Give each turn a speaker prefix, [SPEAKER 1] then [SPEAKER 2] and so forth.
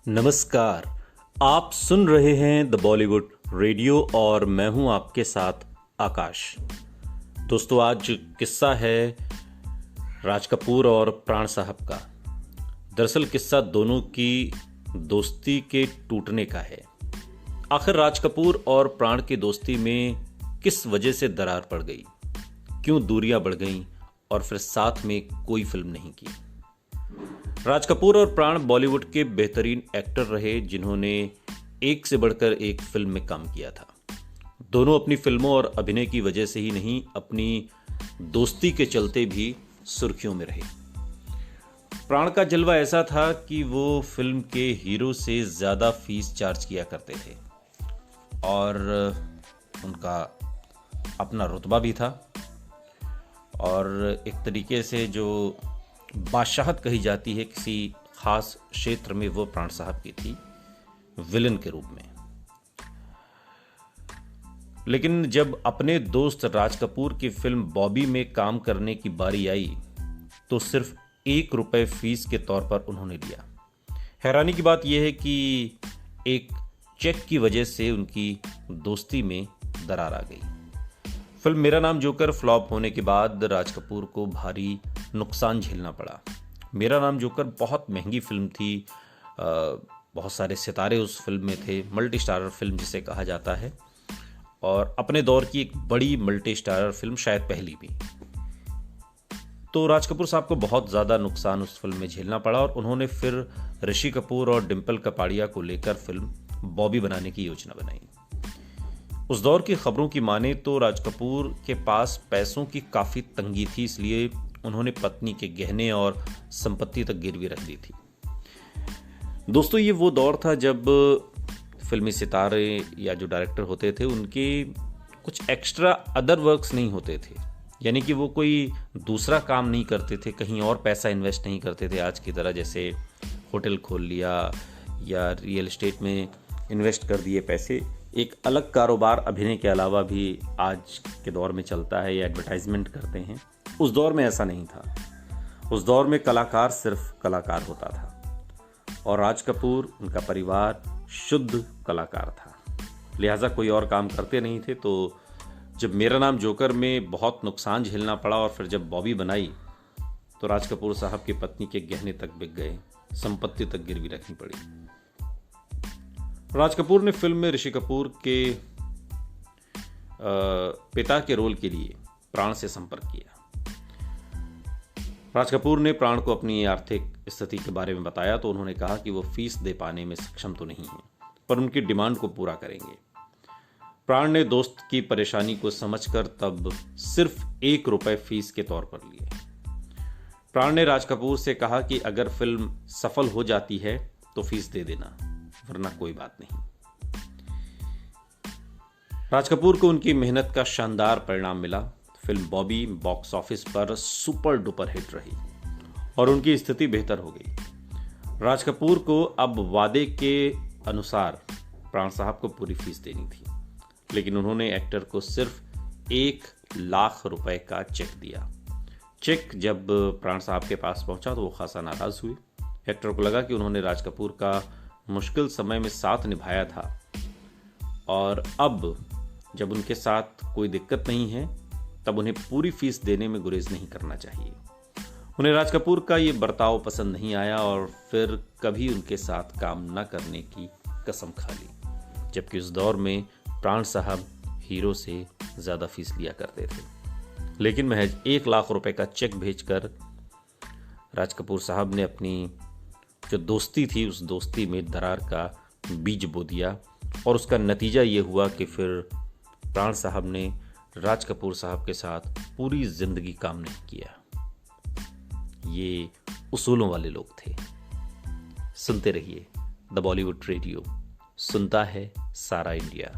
[SPEAKER 1] नमस्कार। आप सुन रहे हैं द बॉलीवुड रेडियो और मैं हूं आपके साथ आकाश। दोस्तों, आज किस्सा है राज कपूर और प्राण साहब का। दरअसल किस्सा दोनों की दोस्ती के टूटने का है। आखिर राज कपूर और प्राण की दोस्ती में किस वजह से दरार पड़ गई, क्यों दूरियां बढ़ गईं और फिर साथ में कोई फिल्म नहीं की। राज कपूर और प्राण बॉलीवुड के बेहतरीन एक्टर रहे जिन्होंने एक से बढ़कर एक फिल्म में काम किया था। दोनों अपनी फिल्मों और अभिनय की वजह से ही नहीं, अपनी दोस्ती के चलते भी सुर्खियों में रहे। प्राण का जलवा ऐसा था कि वो फिल्म के हीरो से ज़्यादा फीस चार्ज किया करते थे और उनका अपना रुतबा भी था और एक तरीके से जो बादशाहत कही जाती है किसी खास क्षेत्र में, वो प्राण साहब की थी, विलन के रूप में। लेकिन जब अपने दोस्त राज कपूर की फिल्म बॉबी में काम करने की बारी आई तो सिर्फ ₹1 फीस के तौर पर उन्होंने लिया। हैरानी की बात यह है कि एक चेक की वजह से उनकी दोस्ती में दरार आ गई। फिल्म मेरा नाम जोकर फ्लॉप होने के बाद राज कपूर को भारी नुकसान झेलना पड़ा। मेरा नाम जोकर बहुत महंगी फिल्म थी, बहुत सारे सितारे उस फिल्म में थे, मल्टी स्टारर फिल्म जिसे कहा जाता है, और अपने दौर की एक बड़ी मल्टी स्टारर फिल्म, शायद पहली भी। तो राज कपूर साहब को बहुत ज़्यादा नुकसान उस फिल्म में झेलना पड़ा और उन्होंने फिर ऋषि कपूर और डिम्पल कपाड़िया को लेकर फिल्म बॉबी बनाने की योजना बनाई। उस दौर की खबरों की माने तो राज कपूर के पास पैसों की काफ़ी तंगी थी, इसलिए उन्होंने पत्नी के गहने और संपत्ति तक गिरवी रख दी थी। दोस्तों, ये वो दौर था जब फिल्मी सितारे या जो डायरेक्टर होते थे उनके कुछ एक्स्ट्रा अदर वर्क्स नहीं होते थे, यानी कि वो कोई दूसरा काम नहीं करते थे, कहीं और पैसा इन्वेस्ट नहीं करते थे आज की तरह, जैसे होटल खोल लिया या रियल एस्टेट में इन्वेस्ट कर दिए पैसे। एक अलग कारोबार अभिनय के अलावा भी आज के दौर में चलता है या एडवर्टाइजमेंट करते हैं। उस दौर में ऐसा नहीं था। उस दौर में कलाकार सिर्फ कलाकार होता था और राज कपूर, उनका परिवार शुद्ध कलाकार था, लिहाजा कोई और काम करते नहीं थे। तो जब मेरा नाम जोकर में बहुत नुकसान झेलना पड़ा और फिर जब बॉबी बनाई तो राज कपूर साहब की पत्नी के गहने तक बिक गए, संपत्ति तक गिरवी रखनी पड़ी। राज कपूर ने फिल्म में ऋषि कपूर के पिता के रोल के लिए प्राण से संपर्क किया। राज कपूर ने प्राण को अपनी आर्थिक स्थिति के बारे में बताया तो उन्होंने कहा कि वो फीस दे पाने में सक्षम तो नहीं है, पर उनकी डिमांड को पूरा करेंगे। प्राण ने दोस्त की परेशानी को समझकर तब सिर्फ ₹1 फीस के तौर पर लिए। प्राण ने राज कपूर से कहा कि अगर फिल्म सफल हो जाती है तो फीस दे देना, वरना कोई बात नहीं। राज कपूर को उनकी मेहनत का शानदार परिणाम मिला। फिल्म बॉबी बॉक्स ऑफिस पर सुपर डुपर हिट रही और उनकी स्थिति बेहतर हो गई। राज कपूर को अब वादे के अनुसार प्राण साहब को पूरी फीस देनी थी, लेकिन उन्होंने एक्टर को सिर्फ ₹1,00,000 का चेक दिया। चेक जब प्राण साहब के पास पहुंचा तो वो खासा नाराज हुए। एक्टर को लगा कि उन्होंने राज कपूर का मुश्किल समय में साथ निभाया था और अब जब उनके साथ कोई दिक्कत नहीं है तब उन्हें पूरी फीस देने में गुरेज नहीं करना चाहिए। उन्हें राज कपूर का ये बर्ताव पसंद नहीं आया और फिर कभी उनके साथ काम न करने की कसम खा ली, जबकि उस दौर में प्राण साहब हीरो से ज़्यादा फीस लिया करते थे। लेकिन महज ₹1,00,000 का चेक भेजकर राज कपूर साहब ने अपनी जो दोस्ती थी उस दोस्ती में दरार का बीज बो दिया और उसका नतीजा ये हुआ कि फिर प्राण साहब ने राज कपूर साहब के साथ पूरी जिंदगी काम नहीं किया। ये उसूलों वाले लोग थे। सुनते रहिए द बॉलीवुड रेडियो, सुनता है सारा इंडिया।